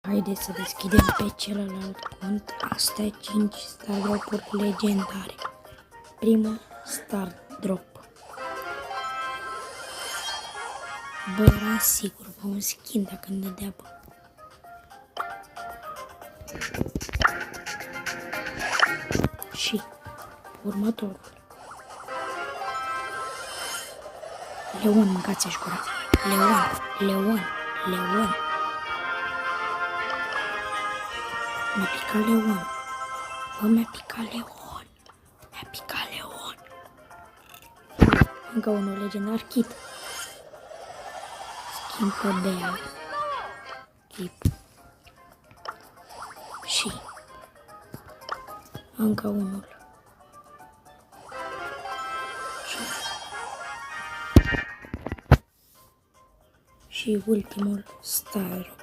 Haideți să deschidem pe celălalt cont. Astea 5 star drop-uri legendare. Primul star drop. Bă, eram sigur, bă, un skin dacă îmi dădea, bă. Și următorul. Leon, mâncați-și gura. Leon. Mi-a picat Leon. Bă, mi-a picat Leon. Încă unul legendar, Kit. Schimb pe Bea. Chip. Și încă unul. Și ultimul star.